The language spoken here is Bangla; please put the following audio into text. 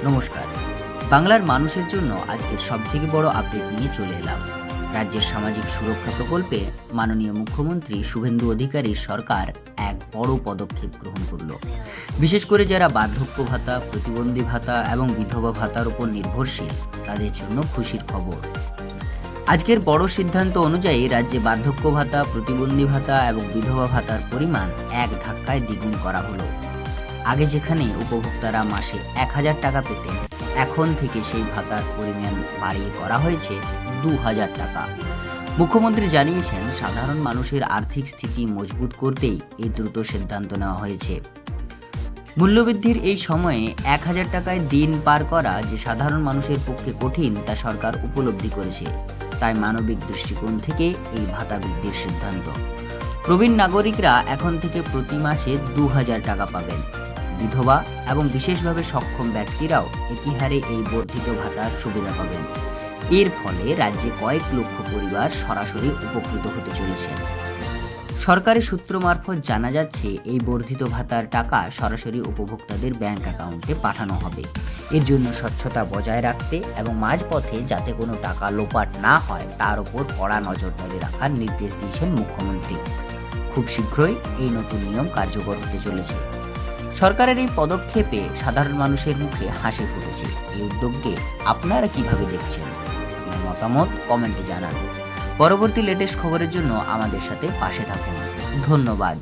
নমস্কার। বাংলার মানুষের জন্য আজকের সবথেকে বড় আপডেট নিয়ে চলে এলাম। রাজ্যের সামাজিক সুরক্ষা প্রকল্পে মাননীয় মুখ্যমন্ত্রী শুভেন্দু অধিকারীর সরকার এক বড় পদক্ষেপ গ্রহণ করল। বিশেষ করে যারা বার্ধক্য ভাতা, প্রতিবন্ধী ভাতা এবং বিধবা ভাতার উপর নির্ভরশীল, তাদের জন্য খুশির খবর। আজকের বড় সিদ্ধান্ত অনুযায়ী রাজ্যে বার্ধক্য ভাতা, প্রতিবন্ধী ভাতা এবং বিধবা ভাতার পরিমাণ এক ধাক্কায় দ্বিগুণ করা হলো। আগে যেখানে উপভোক্তারা মাসে ১,০০০ টাকা পেতেন, এখন থেকে সেই ভাতার পরিমাণ বাড়িয়ে করা হয়েছে ২,০০০ টাকা। মুখ্যমন্ত্রী জানিয়েছেন, সাধারণ মানুষের আর্থিক স্থিতি মজবুত করতেই এই দ্রুত সিদ্ধান্ত নেওয়া হয়েছে। মূল্যবৃদ্ধির এই সময়ে ১,০০০ টাকায় দিন পার করা যে সাধারণ মানুষের পক্ষে কঠিন, তা সরকার উপলব্ধি করেছে। তাই মানবিক দৃষ্টিকোণ থেকে এই ভাতা বৃদ্ধির সিদ্ধান্ত। প্রবীণ নাগরিকরা এখন থেকে প্রতি মাসে ২,০০০ টাকা পাবেন। বিধবা এবং বিশেষভাবে সক্ষম ব্যক্তিরাও একই হারে এই বর্ধিত ভাতার সুবিধা পাবেন। এর ফলে রাজ্যে কয়েক লক্ষ পরিবার সরাসরি উপকৃত হতে চলেছে। সরকারি সূত্র মারফত জানা যাচ্ছে, এই বর্ধিত ভাতার টাকা সরাসরি উপভোক্তাদের ব্যাংক অ্যাকাউন্টে পাঠানো হবে। এর জন্য স্বচ্ছতা বজায় রাখতে এবং মাঝপথে যাতে কোনো টাকা লোপাট না হয়, তার উপর কড়া নজরদারি রাখার নির্দেশ দিয়েছেন মুখ্যমন্ত্রী। খুব শীঘ্রই এই নতুন নিয়ম কার্যকর হতে চলেছে। সরকারের এই পদক্ষেপে সাধারণ মানুষের মুখে হাসি ফুটেছে। এই উদ্যোগকে আপনারা কিভাবে দেখছেন? আপনার মতামত কমেন্টে জানান। পরবর্তী লেটেস্ট খবরের জন্য আমাদের সাথে পাশে থাকুন। ধন্যবাদ।